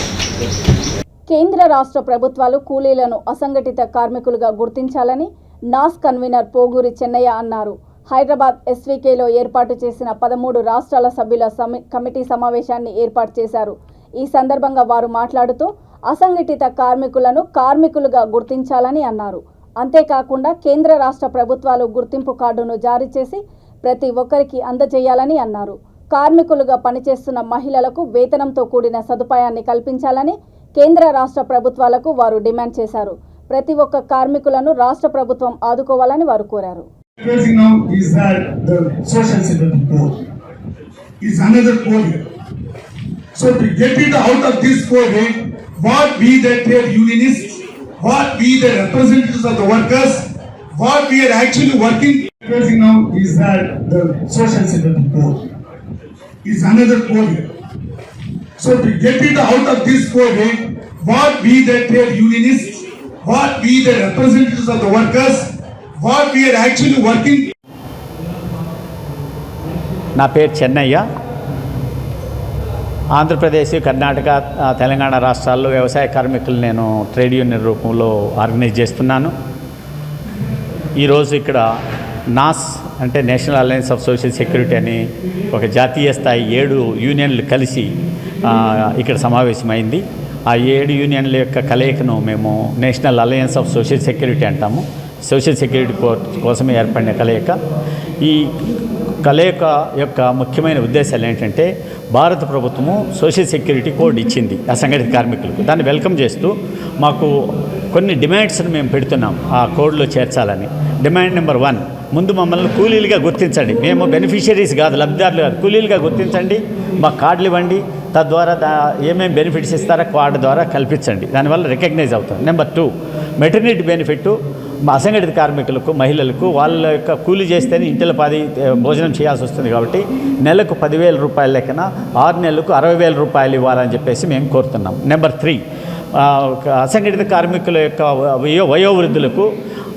కేంద్ర రాష్ట్ర ప్రభుత్వాలు కూలీలను అసంఘటిత కార్మికులుగా గుర్తించాలని నాస్ కన్వీనర్ పోగూరి చెన్నయ్య అన్నారు. హైదరాబాద్ SVKలో ఏర్పాటు చేసిన 13 రాష్ట్రాల సభ్యుల కమిటీ సమావేశాన్ని ఏర్పాటు చేశారు. ఈ సందర్భంగా వారు మాట్లాడుతూ అసంఘటిత కార్మికులను కార్మికులుగా గుర్తించాలని అన్నారు. అంతేకాకుండా కేంద్ర రాష్ట్ర ప్రభుత్వాలు గుర్తింపు కార్డును జారీ చేసి ప్రతి ఒక్కరికి అందజేయాలని అన్నారు. కార్మికులుగా పనిచేస్తున్న మహిళలకు వేతనంతో కూడిన సదుపాయాన్ని కల్పించాలని కేంద్ర రాష్ట్ర ప్రభుత్వాలకు వారు డిమాండ్ చేశారు. ప్రతి ఒక్క కార్మికులను రాష్ట్ర ప్రభుత్వం ఆదుకోవాలని వారు కోరారు. So to get it out of this COVID, what we the trade unionists, what we the representatives of the workers, what we are actually working facing now is that the social security code is another COVID. So to get it out of this COVID, what we the trade unionists, what we the representatives of the workers, what we are actually working. నా పేరు చెన్నయ్య. ఆంధ్రప్రదేశ్, కర్ణాటక, తెలంగాణ రాష్ట్రాల్లో వ్యవసాయ కార్మికులు నేను trade union రూపంలో organise చేస్తున్నాను. ఈరోజు ఇక్కడ నాస్ అంటే national alliance of social security అని ఒక జాతీయ స్థాయి 7 యూనియన్లు కలిసి ఇక్కడ సమావేశమైంది. ఆ 7 యూనియన్ల యొక్క కలయికను మేము national alliance of social security అంటాము. సోషల్ సెక్యూరిటీ కోసమే ఏర్పడిన కలయిక. ఈ కలయిక యొక్క ముఖ్యమైన ఉద్దేశాలు ఏంటంటే, భారత ప్రభుత్వము సోషల్ సెక్యూరిటీ కోడ్ ఇచ్చింది అసంఘటిత కార్మికులకు. దాన్ని వెల్కమ్ చేస్తూ మాకు కొన్ని డిమాండ్స్ని మేము పెడుతున్నాం ఆ కోడ్లో చేర్చాలని. డిమాండ్ నెంబర్ 1, ముందు మమ్మల్ని కూలీలుగా గుర్తించండి. మేము బెనిఫిషియరీస్ కాదు, లబ్ధిదారులు కాదు, కూలీలుగా గుర్తించండి. మాకు కార్డులు ఇవ్వండి. తద్వారా ఏమేమి బెనిఫిట్స్ ఇస్తారో కార్డు ద్వారా కల్పించండి. దానివల్ల రికగ్నైజ్ అవుతుంది. నెంబర్ 2, మెటర్నిటీ బెనిఫిట్ అసంఘటిత కార్మికులకు, మహిళలకు వాళ్ళ యొక్క కూలీ చేస్తేనే ఇంటిలో భోజనం చేయాల్సి వస్తుంది కాబట్టి నెలకు 10,000 రూపాయల లెక్కన 6 నెలలకు 60,000 రూపాయలు ఇవ్వాలని చెప్పేసి మేము కోరుతున్నాం. నెంబర్ 3, అసంఘటిత కార్మికుల యొక్క వయోవృద్ధులకు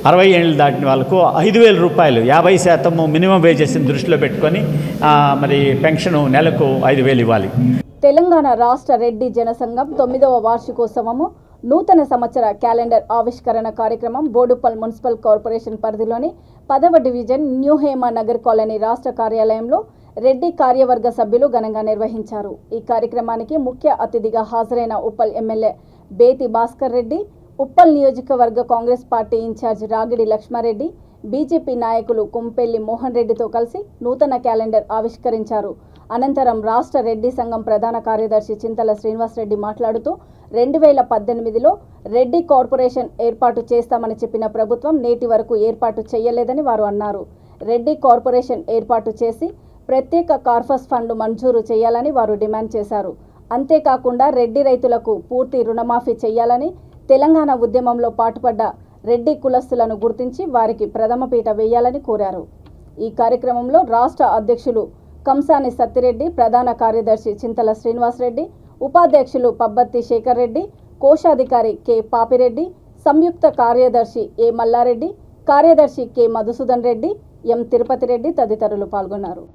60 ఏళ్ళు దాటిన వాళ్ళకు 5,000 రూపాయలు 50% మినిమం వేజెస్ని దృష్టిలో పెట్టుకొని మరి పెన్షన్ నెలకు 5,000 ఇవ్వాలి. తెలంగాణ రాష్ట్ర రెడ్డి జనసంఘం 9వ వార్షికోత్సవము నూతన సంవత్సర క్యాలెండర్ ఆవిష్కరణ కార్యక్రమం బోడుప్పల్ మున్సిపల్ కార్పొరేషన్ పరిధిలోని 10వ division new Hema Nagar colony రాష్ట్ర కార్యాలయంలో రెడ్డి కార్యవర్గ సభ్యులు ఘనంగా నిర్వహించారు. ఈ కార్యక్రమానికి ముఖ్య అతిథిగా హాజరైన ఉప్పల్ ఎమ్మెల్యే బేతి భాస్కర్ రెడ్డి, ఉప్పల్ నియోజకవర్గ Congress party in-charge Ragidi Lakshma Reddy, BJP నాయకులు కుంపెల్లి మోహన్ రెడ్డితో కలిసి నూతన క్యాలెండర్ ఆవిష్కరించారు. అనంతరం రాష్ట్ర రెడ్డి సంఘం ప్రధాన కార్యదర్శి చింతల శ్రీనివాసరెడ్డి మాట్లాడుతూ 2018లో రెడ్డి కార్పొరేషన్ ఏర్పాటు చేస్తామని చెప్పిన ప్రభుత్వం నేటి వరకు ఏర్పాటు చేయలేదని వారు అన్నారు. రెడ్డి కార్పొరేషన్ ఏర్పాటు చేసి ప్రత్యేక కార్పస్ ఫండ్ మంజూరు చేయాలని వారు డిమాండ్ చేశారు. అంతేకాకుండా రెడ్డి రైతులకు పూర్తి రుణమాఫీ చేయాలని, తెలంగాణ ఉద్యమంలో పాటుపడ్డ రెడ్డి కులస్తులను గుర్తించి వారికి ప్రథమ పీట వేయాలని కోరారు. ఈ కార్యక్రమంలో రాష్ట్ర అధ్యక్షులు కంసాని సత్తిరెడ్డి, ప్రధాన కార్యదర్శి చింతల శ్రీనివాసరెడ్డి, ఉపాధ్యక్షులు పబ్బత్తి శేఖర్ రెడ్డి, కోశాధికారి కె పాపిరెడ్డి, సంయుక్త కార్యదర్శి ఏ మల్లారెడ్డి, కార్యదర్శి కె మధుసూదన్ రెడ్డి, ఎం తిరుపతి రెడ్డి తదితరులు పాల్గొన్నారు.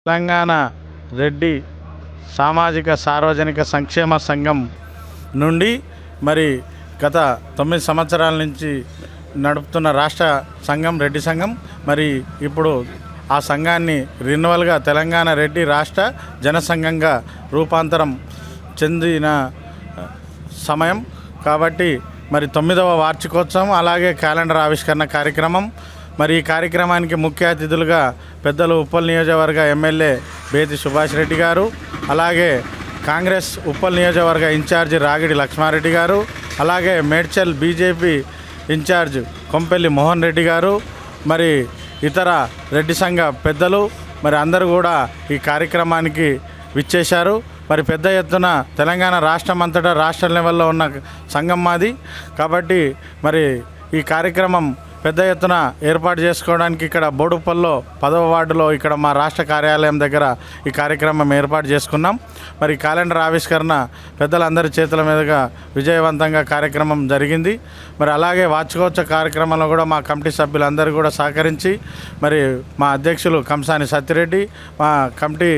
తెలంగాణ రెడ్డి సామాజిక సార్వజనిక సంక్షేమ సంఘం నుండి మరి గత 9 సంవత్సరాల నుంచి నడుపుతున్న రాష్ట్ర సంఘం రెడ్డి సంఘం మరి ఇప్పుడు ఆ సంఘాన్ని రెన్యువల్గా తెలంగాణ రెడ్డి రాష్ట్ర జనసంఘంగా రూపాంతరం చెందిన సమయం కాబట్టి మరి 9వ వార్షికోత్సవం అలాగే క్యాలెండర్ ఆవిష్కరణ కార్యక్రమం. మరి ఈ కార్యక్రమానికి ముఖ్య అతిథులుగా పెద్దలు ఉప్పల్ నియోజకవర్గ ఎమ్మెల్యే బేతి సుభాష్ రెడ్డి గారు, అలాగే కాంగ్రెస్ ఉప్పల్ నియోజకవర్గ ఇన్ఛార్జి రాగిడి లక్ష్మారెడ్డి గారు, అలాగే మేడ్చల్ బీజేపీ ఇన్ఛార్జ్ కొంపెల్లి మోహన్ రెడ్డి గారు, మరి ఇతర రెడ్డి సంఘ పెద్దలు మరి అందరూ కూడా ఈ కార్యక్రమానికి విచ్చేశారు. మరి పెద్ద ఎత్తున తెలంగాణ రాష్ట్రం అంతటా రాష్ట్ర లెవెల్లో ఉన్న సంఘం మాది కాబట్టి మరి ఈ కార్యక్రమం పెద్ద ఎత్తున ఏర్పాటు చేసుకోవడానికి ఇక్కడ బోడుప్పల్లో 10వ వార్డులో ఇక్కడ మా రాష్ట్ర కార్యాలయం దగ్గర ఈ కార్యక్రమం ఏర్పాటు చేసుకున్నాం. మరి క్యాలెండర్ ఆవిష్కరణ పెద్దలందరి చేతుల మీదుగా విజయవంతంగా కార్యక్రమం జరిగింది. మరి అలాగే వార్షికోత్సవ కార్యక్రమంలో కూడా మా కమిటీ సభ్యులందరూ కూడా సహకరించి మరి మా అధ్యక్షులు కంసాని సత్తిరెడ్డి, మా కమిటీ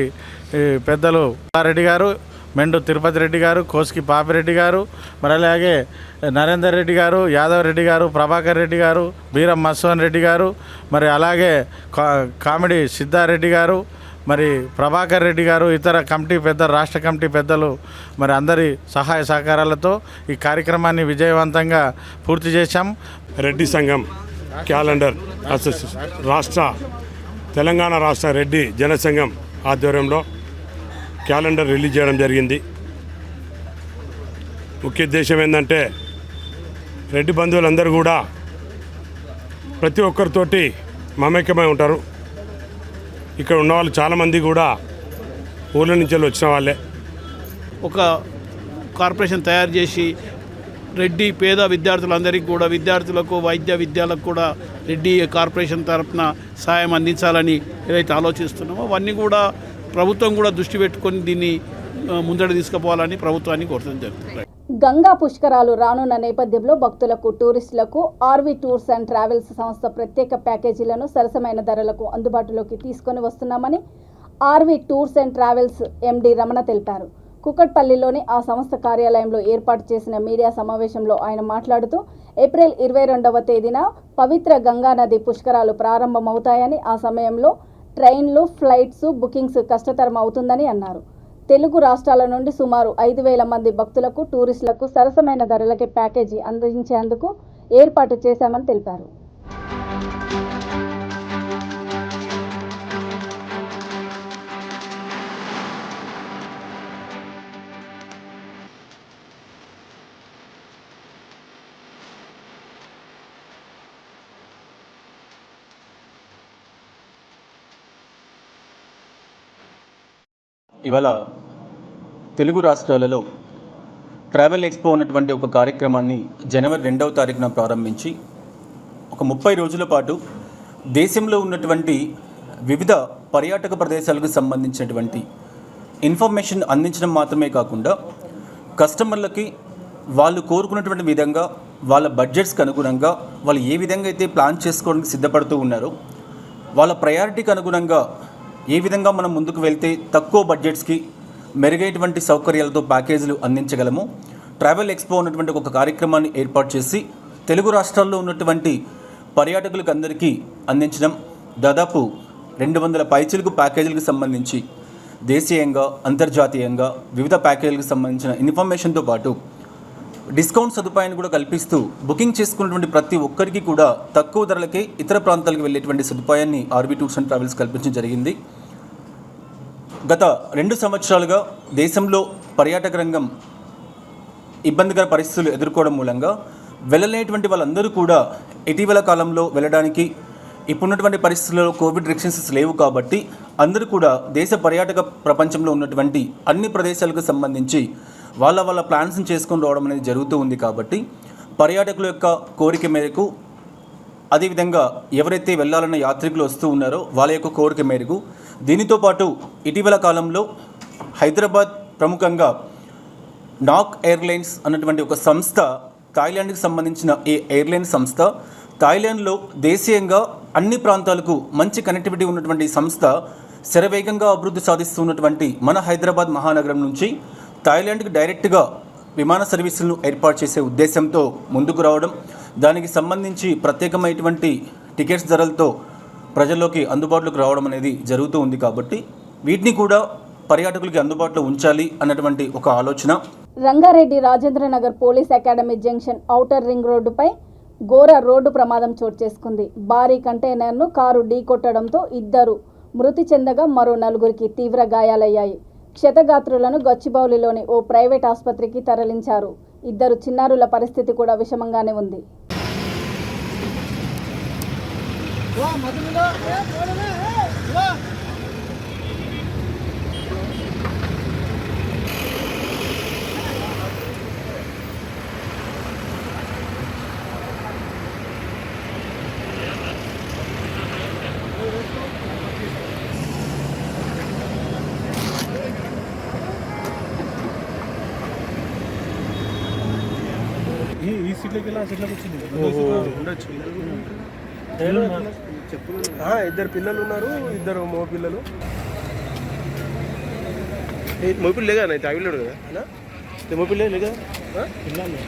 పెద్దలు రెడ్డి గారు, మెండు తిరుపతి రెడ్డి గారు, కోస్కి పాపిరెడ్డి గారు, మరి అలాగే నరేందర్ రెడ్డి గారు, యాదవ్ రెడ్డి గారు, ప్రభాకర్ రెడ్డి గారు, బీరం మత్స్వన్ రెడ్డి గారు, మరి అలాగే కామెడీ సిద్ధారెడ్డి గారు, మరి ప్రభాకర్ రెడ్డి గారు, ఇతర కమిటీ పెద్ద రాష్ట్ర కమిటీ పెద్దలు మరి అందరి సహాయ సహకారాలతో ఈ కార్యక్రమాన్ని విజయవంతంగా పూర్తి చేశాం. రెడ్డి సంఘం క్యాలెండర్ రాష్ట్ర తెలంగాణ రాష్ట్ర రెడ్డి జనసంఘం ఆధ్వర్యంలో క్యాలెండర్ రిలీజ్ చేయడం జరిగింది. ముఖ్య ఉద్దేశం ఏంటంటే రెడ్డి బంధువులందరూ కూడా ప్రతి ఒక్కరితోటి మమేకమై ఉంటారు. ఇక్కడ ఉన్న వాళ్ళు చాలామంది కూడా ఊళ్ళ నుంచి వచ్చిన వాళ్ళే. ఒక కార్పొరేషన్ తయారు చేసి రెడ్డి పేద విద్యార్థులందరికీ కూడా విద్యార్థులకు వైద్య విద్యాలకు కూడా రెడ్డి కార్పొరేషన్ తరఫున సాయం అందించాలని ఏదైతే ఆలోచిస్తున్నామో అవన్నీ కూడా ప్రభుత్వం కూడా దృష్టి పెట్టుకొని దీన్ని ముందడు తీసుకుపోవాలని ప్రభుత్వాన్ని కోరడం జరుగుతుంది. గంగా పుష్కరాలు రానున్న నేపథ్యంలో భక్తులకు, టూరిస్టులకు ఆర్వీ టూర్స్ అండ్ ట్రావెల్స్ సంస్థ ప్రత్యేక ప్యాకేజీలను సరసమైన ధరలకు అందుబాటులోకి తీసుకొని వస్తున్నామని ఆర్వీ టూర్స్ అండ్ ట్రావెల్స్ ఎండి రమణ తెలిపారు. కుకట్పల్లిలోని ఆ సంస్థ కార్యాలయంలో ఏర్పాటు చేసిన మీడియా సమావేశంలో ఆయన మాట్లాడుతూ ఏప్రిల్ 22వ తేదీన పవిత్ర గంగా నది పుష్కరాలు ప్రారంభమవుతాయని, ఆ సమయంలో ట్రైన్లు, ఫ్లైట్స్ బుకింగ్స్ కష్టతరం అవుతుందని అన్నారు. తెలుగు రాష్ట్రాల నుండి సుమారు 5,000 మంది భక్తులకు, టూరిస్టులకు సరసమైన ధరలకే ప్యాకేజీ అందించేందుకు ఏర్పాటు చేశామని తెలిపారు. ఇవాళ తెలుగు రాష్ట్రాలలో ట్రావెల్ ఎక్స్పో ఉన్నటువంటి ఒక కార్యక్రమాన్ని జనవరి 2వ తారీఖున ప్రారంభించి ఒక 30 రోజుల పాటు దేశంలో ఉన్నటువంటి వివిధ పర్యాటక ప్రదేశాలకు సంబంధించినటువంటి ఇన్ఫర్మేషన్ అందించడం మాత్రమే కాకుండా కస్టమర్లకి వాళ్ళు కోరుకున్నటువంటి విధంగా వాళ్ళ బడ్జెట్స్కి అనుగుణంగా వాళ్ళు ఏ విధంగా అయితే ప్లాన్ చేసుకోవడానికి సిద్ధపడుతూ ఉన్నారో వాళ్ళ ప్రయారిటీకి అనుగుణంగా ఏ విధంగా మనం ముందుకు వెళ్తే తక్కువ బడ్జెట్స్కి మెరుగైనటువంటి సౌకర్యాలతో ప్యాకేజీలు అందించగలము ట్రావెల్ ఎక్స్పో ఉన్నటువంటి ఒక కార్యక్రమాన్ని ఏర్పాటు చేసి తెలుగు రాష్ట్రాల్లో ఉన్నటువంటి పర్యాటకులకు అందరికీ అందించడం దాదాపు 200 పైచీలకు ప్యాకేజీలకు సంబంధించి దేశీయంగా అంతర్జాతీయంగా వివిధ ప్యాకేజీలకు సంబంధించిన ఇన్ఫర్మేషన్తో పాటు డిస్కౌంట్ సదుపాయాన్ని కూడా కల్పిస్తూ బుకింగ్ చేసుకున్నటువంటి ప్రతి ఒక్కరికి కూడా తక్కువ ధరలకే ఇతర ప్రాంతాలకు వెళ్ళేటువంటి సదుపాయాన్ని ఆర్బీ టూర్స్ అండ్ ట్రావెల్స్ కల్పించడం జరిగింది. గత 2 సంవత్సరాలుగా దేశంలో పర్యాటక రంగం ఇబ్బందికర పరిస్థితులు ఎదుర్కోవడం మూలంగా వెళ్ళలేటువంటి వాళ్ళందరూ కూడా ఇటీవల కాలంలో వెళ్ళడానికి ఇప్పుడున్నటువంటి పరిస్థితుల్లో కోవిడ్ రెస్ట్రిక్షన్స్ లేవు కాబట్టి అందరూ కూడా దేశ పర్యాటక ప్రపంచంలో ఉన్నటువంటి అన్ని ప్రదేశాలకు సంబంధించి వాళ్ళ ప్లాన్స్ని చేసుకొని రావడం అనేది జరుగుతూ ఉంది. కాబట్టి పర్యాటకుల యొక్క కోరిక మేరకు అదేవిధంగా ఎవరైతే వెళ్ళాలన్న యాత్రికులు వస్తూ ఉన్నారో వాళ్ళ యొక్క కోరిక మేరకు దీనితో పాటు ఇటీవల కాలంలో హైదరాబాద్ ప్రముఖంగా నాక్ ఎయిర్లైన్స్ అన్నటువంటి ఒక సంస్థ థాయిలాండ్కి సంబంధించిన ఈ ఎయిర్లైన్ సంస్థ థాయిలాండ్లో దేశీయంగా అన్ని ప్రాంతాలకు మంచి కనెక్టివిటీ ఉన్నటువంటి సంస్థ శరవేగంగా అభివృద్ధి సాధిస్తున్నటువంటి మన హైదరాబాద్ మహానగరం నుంచి థాయిలాండ్కి డైరెక్ట్గా విమాన సర్వీసులను ఏర్పాటు చేసే ఉద్దేశంతో ముందుకు రావడం దానికి సంబంధించి ప్రత్యేకమైనటువంటి టికెట్స్ ధరలతో ప్రజల్లోకి అందుబాటులోకి రావడం అనేది జరుగుతూ ఉంది. కాబట్టి వీటిని కూడా పర్యాటకులకి అందుబాటులో ఉంచాలి అన్నటువంటి ఒక ఆలోచన. Rangareddy Rajendranagar police academy junction outer ring రోడ్డుపై ఘోర రోడ్డు ప్రమాదం చోటు చేసుకుంది. భారీ కంటైనర్ను కారు ఢీకొట్టడంతో 2 మృతి చెందగా మరో 4కి తీవ్ర గాయాలయ్యాయి. క్షతగాత్రులను గచ్చిబౌలిలోని ఓ ప్రైవేట్ ఆసుపత్రికి తరలించారు. 2 చిన్నారుల పరిస్థితి కూడా విషమంగానే ఉంది. ఈ సీట్లోకి వెళ్ళి ఆ సీట్లోకి వచ్చింది ఉండొచ్చు. 2 పిల్లలు ఉన్నారు, 2 మగ పిల్లలు. మగ పిల్లలే కదా అయితే అవిలేడు కదా మగ పిల్లలే కదా పిల్లలు.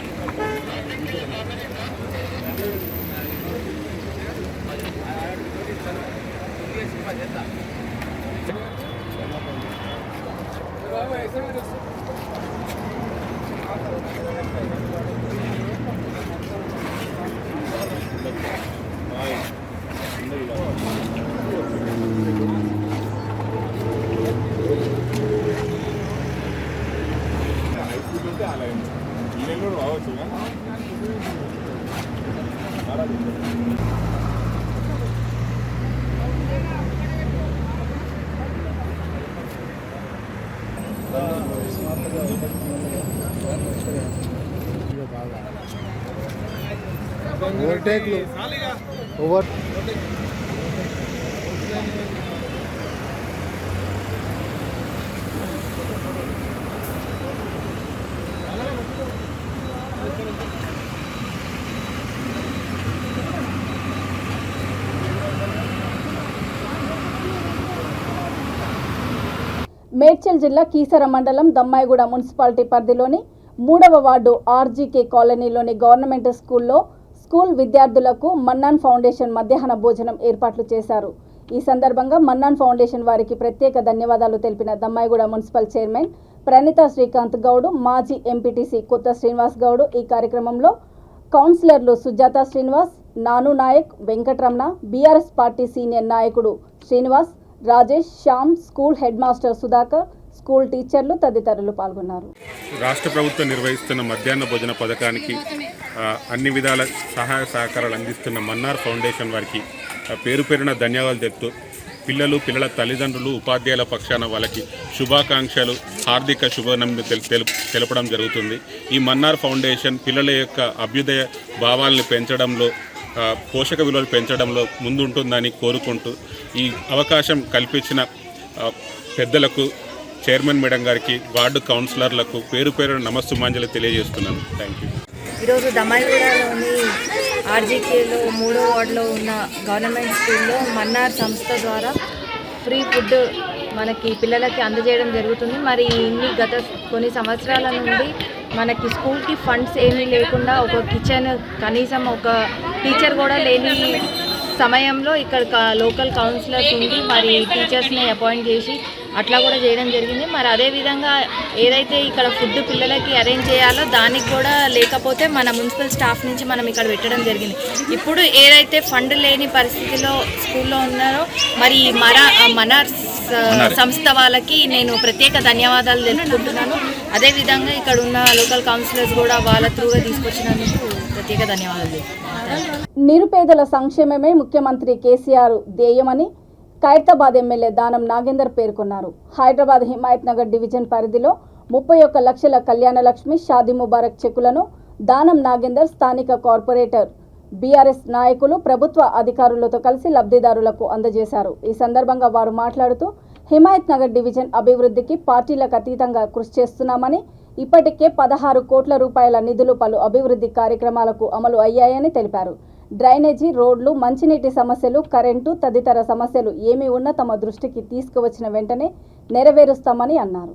ఓవర్టేక్లు ఓవర్ మేడ్చల్ జిల్లా కీసర మండలం దమ్మాయిగూడ మున్సిపాలిటీ పరిధిలోని 3వ వార్డు ఆర్జీకే కాలనీలోని గవర్నమెంట్ స్కూల్లో స్కూల్ విద్యార్థులకు మన్నాన్ ఫౌండేషన్ మధ్యాహ్న భోజనం ఏర్పాట్లు చేశారు. ఈ సందర్భంగా మన్నాన్ ఫౌండేషన్ వారికి ప్రత్యేక ధన్యవాదాలు తెలిపిన దమ్మాయిగూడ మున్సిపల్ చైర్మన్ ప్రణీత శ్రీకాంత్ గౌడ్, మాజీ ఎంపీటీసీ కొత్త శ్రీనివాస్ గౌడ్, ఈ కార్యక్రమంలో కౌన్సిలర్లు Sujatha Srinivas, Nanu Nayak, Venkataramana, BRS party senior నాయకుడు Srinivas, Rajesh, Shyam, school headmaster Sudhakar, school టీచర్లు తదితరులు పాల్గొన్నారు. రాష్ట్ర ప్రభుత్వం నిర్వహిస్తున్న మధ్యాహ్న భోజన పథకానికి అన్ని విధాల సహాయ సహకారాలు అందిస్తున్న మన్నార్ ఫౌండేషన్ వారికి పేరు పేరున ధన్యవాదాలు తెలుపుతూ పిల్లల తల్లిదండ్రులు ఉపాధ్యాయుల పక్షాన వాళ్ళకి శుభాకాంక్షలు హార్దిక శుభనమ్మి తెలపడం జరుగుతుంది. ఈ మన్నార్ ఫౌండేషన్ పిల్లల యొక్క అభ్యుదయ భావాలను పెంచడంలో పోషక విలువలు పెంచడంలో ముందుంటుందని కోరుకుంటూ ఈ అవకాశం కల్పించిన పెద్దలకు చైర్మన్ మేడం గారికి వార్డు కౌన్సిలర్లకు పేరు పేరున నమస్సుమాంజలి తెలియజేస్తున్నాను. Thank you. ఈరోజు దమ్మాయిగూడలోని ఆర్జీకేలో 3వ వార్డులో ఉన్న గవర్నమెంట్ స్కూల్లో మన్నార్ సంస్థ ద్వారా ఫ్రీ ఫుడ్ మనకి పిల్లలకి అందజేయడం జరుగుతుంది. మరి గత కొన్ని సంవత్సరాల నుండి మనకి స్కూల్కి ఫండ్స్ ఏమీ లేకుండా ఒక కిచెన్, కనీసం ఒక టీచర్ కూడా లేని సమయంలో ఇక్కడ లోకల్ కౌన్సిలర్స్ ఉండి మరి టీచర్స్ని అపాయింట్ చేసి అట్లా కూడా చేయడం జరిగింది. మరి అదేవిధంగా ఏదైతే ఇక్కడ ఫుడ్ పిల్లలకి అరేంజ్ చేయాలో దానికి కూడా లేకపోతే మన మున్సిపల్ స్టాఫ్ నుంచి మనం ఇక్కడ పెట్టడం జరిగింది. ఇప్పుడు ఏదైతే ఫండ్ లేని పరిస్థితిలో స్కూల్లో ఉన్నారో మరి మనార్ సంస్థ వాళ్ళకి నేను ప్రత్యేక ధన్యవాదాలు తెలుపుకుంటున్నాను. అదేవిధంగా ఇక్కడ ఉన్న లోకల్ కౌన్సిలర్స్ కూడా వాళ్ళ త్రూగా తీసుకొచ్చినందుకు ప్రత్యేక ధన్యవాదాలు తెలుపుతున్నాను. నిరుపేదల సంక్షేమమే ముఖ్యమంత్రి కేసీఆర్ ధ్యేయమని ఖైరతాబాద్ ఎమ్మెల్యే దానం నాగేందర్ పేర్కొన్నారు. హైదరాబాద్ హిమాయత్ నగర్ డివిజన్ పరిధిలో 31 లక్షల కళ్యాణలక్ష్మి షాదీ ముబారక్ చెక్కులను దానం నాగేందర్ స్థానిక కార్పొరేటర్ బీఆర్ఎస్ నాయకులు ప్రభుత్వ అధికారులతో కలిసి లబ్ధిదారులకు అందజేశారు. ఈ సందర్భంగా వారు మాట్లాడుతూ హిమాయత్ నగర్ డివిజన్ అభివృద్ధికి పార్టీలకు అతీతంగా కృషి చేస్తున్నామని, ఇప్పటికే 16 కోట్ల రూపాయల నిధులు పలు అభివృద్ధి కార్యక్రమాలకు అమలు అయ్యాయని తెలిపారు. డ్రైనేజీ, రోడ్లు, మంచినీటి సమస్యలు, కరెంటు తదితర సమస్యలు ఏమి ఉన్నా తమ దృష్టికి తీసుకువచ్చిన వెంటనే నెరవేరుస్తామని అన్నారు.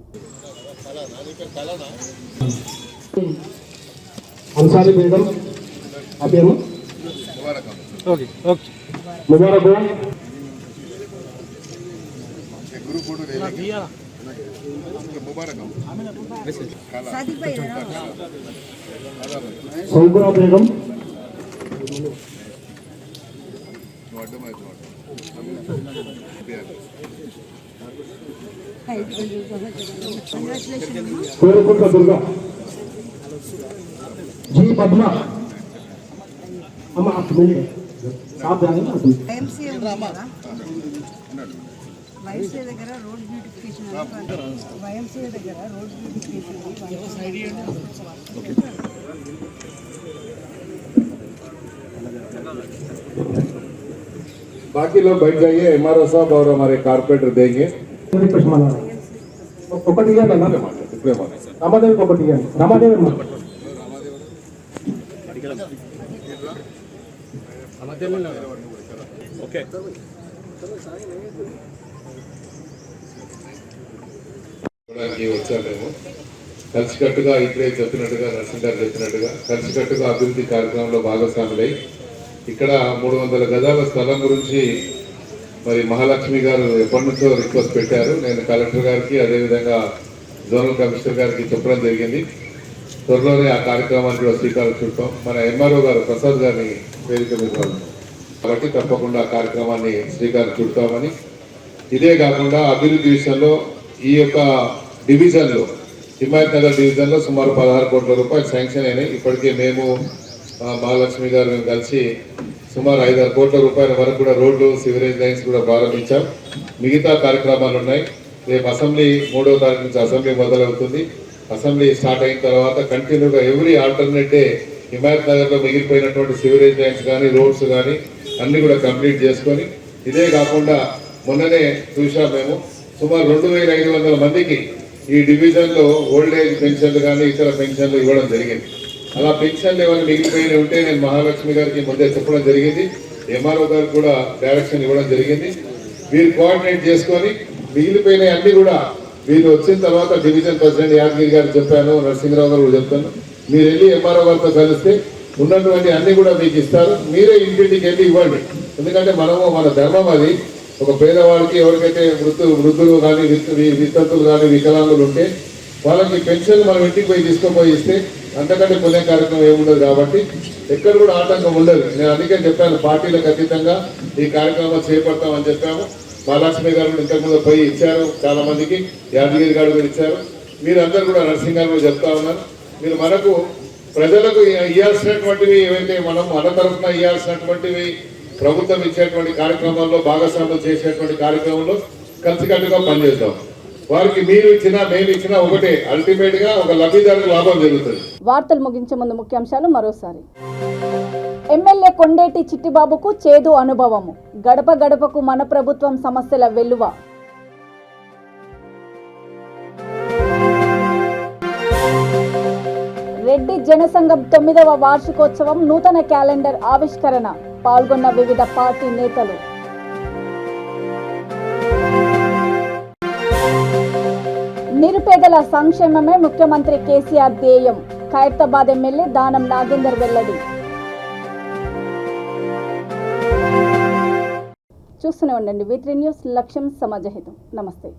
दुर्गा जी पद्मा हम आप मिले आप जाने ना వైఎంసీ దగ్గర రోడ్ బ్యూటిఫికేషన్ వైఎంసీ దగ్గర రోడ్ బ్యూటిఫికేషన్ बाकी लोग बैठ जाइए. एमआरओ साहब और हमारे कारपोरेटर देंगे. रामादेवी ఓకే వచ్చాము. కలిసికట్టుగా ఇప్పుడే చెప్పినట్టుగా నరసింహ గారు చెప్పినట్టుగా కలిసికట్టుగా అభివృద్ధి కార్యక్రమంలో భాగస్వాములై ఇక్కడ 300 గజాల స్థలం గురించి మరి మహాలక్ష్మి గారు ఎప్పటి నుంచో రిక్వెస్ట్ పెట్టారు. నేను కలెక్టర్ గారికి అదేవిధంగా జోనల్ కమిషనర్ గారికి చెప్పడం జరిగింది. త్వరలోనే ఆ కార్యక్రమానికి కూడా శ్రీకారం చుట్టాం. మన ఎంఆర్ఓ గారు ప్రసాద్ గారిని వేదిక మీద కాబట్టి తప్పకుండా ఆ కార్యక్రమాన్ని శ్రీకారం చుడతామని, ఇదే కాకుండా అభివృద్ధి విషయంలో ఈ యొక్క డివిజన్లో హిమాయత్ నగర్ డివిజన్లో సుమారు 16 కోట్ల రూపాయలు శాంక్షన్ అయినాయి. ఇప్పటికే మేము మహాలక్ష్మి గారు మేము కలిసి సుమారు 5-6 కోట్ల రూపాయల వరకు కూడా రోడ్లు, సివరేజ్ లైన్స్ కూడా ప్రారంభించాం. మిగతా కార్యక్రమాలు ఉన్నాయి. రేపు అసెంబ్లీ 3వ తారీఖు నుంచి అసెంబ్లీ మొదలవుతుంది. అసెంబ్లీ స్టార్ట్ అయిన తర్వాత కంటిన్యూగా ఎవ్రీ ఆల్టర్నేట్ డే హిమాయత్ నగర్లో మిగిలిపోయినటువంటి సివరేజ్ లైన్స్ కానీ రోడ్స్ కానీ అన్నీ కూడా కంప్లీట్ చేసుకొని, ఇదే కాకుండా మొన్ననే చూసాం మేము సుమారు 2500 మందికి ఈ డివిజన్లో ఓల్డ్ ఏజ్ పెన్షన్లు కానీ ఇతర పెన్షన్లు ఇవ్వడం జరిగింది. అలా పెన్షన్లు ఏమైనా మిగిలిపోయినవి ఉంటే నేను మహాలక్ష్మి గారికి ముందే చెప్పడం జరిగింది. ఎంఆర్ఓ గారికి కూడా డైరెక్షన్ ఇవ్వడం జరిగింది. వీరు కోఆర్డినేట్ చేసుకొని మిగిలిపోయిన అన్ని కూడా వీళ్ళు వచ్చిన తర్వాత డివిజన్ ప్రెసిడెంట్ యాదగిరి గారు చెప్పాను, నరసింహరావు గారు కూడా చెప్తాను, మీరు వెళ్ళి ఎంఆర్ఓ గారితో కలిస్తే ఉన్నటువంటి అన్ని కూడా మీకు ఇస్తారు. మీరే ఇంటింటికి వెళ్ళి ఇవ్వండి. ఎందుకంటే మనము మన ధర్మం అది. ఒక పేదవాడికి ఎవరికైతే వృద్ధులు కానీ వితంతులు కానీ వికలాంగులు ఉంటే వాళ్ళకి పెన్షన్ మనం ఇంటికి పోయి తీసుకుపోయి ఇస్తే అంతకంటే పుణ్య కార్యక్రమం ఏముండదు. కాబట్టి ఎక్కడ కూడా ఆటంకం ఉండదు. నేను అందుకే చెప్పాను పార్టీలకు అతీతంగా ఈ కార్యక్రమం చేపడతామని చెప్పాము. మహాలక్ష్మి గారు ఇంతకుముందు పోయి ఇచ్చారు, చాలా మందికి యాదగిరి గారు కూడా ఇచ్చారు. మీరందరూ కూడా నరసింహ గారు కూడా చెప్తా ఉన్నారు. మీరు మనకు ప్రజలకు ఇవ్వాల్సినటువంటివి ఏవైతే మనం మన తరఫున ఇవ్వాల్సినటువంటివి ప్రభుత్వం ఇచ్చేటువంటి కార్యక్రమాల్లో భాగస్వామ్యం చేసేటువంటి కార్యక్రమంలో కలిసికట్టుగా పనిచేద్దాం. వారికి మీరు ఇచ్చినా మేము ఇచ్చినా ఒకటే, అల్టిమేట్ గా ఒక లబ్ధిదారులకు లాభం జరుగుతుంది. వార్తలు ముగించే ముందు ముఖ్యాంశాలు మరోసారి. ఎమ్మెల్యే కొండేటి చిట్టిబాబుకు చేదు అనుభవము. గడప గడపకు మన ప్రభుత్వం సమస్యల వెల్లువ. రెడ్డి జనసంఘం 9వ వార్షికోత్సవం నూతన క్యాలెండర్ ఆవిష్కరణ. పాల్గొన్న వివిధ పార్టీ నేతలు. నిరుపేదల సంక్షేమమే ముఖ్యమంత్రి కేసీఆర్ ధ్యేయం. ఖైరతాబాద్ ఎమ్మెల్యే దానం నాగేందర్ వెల్లడి. చూస్తూనే ఉండండి V3 న్యూస్. లక్ష్యం సమాజహితం. నమస్తే.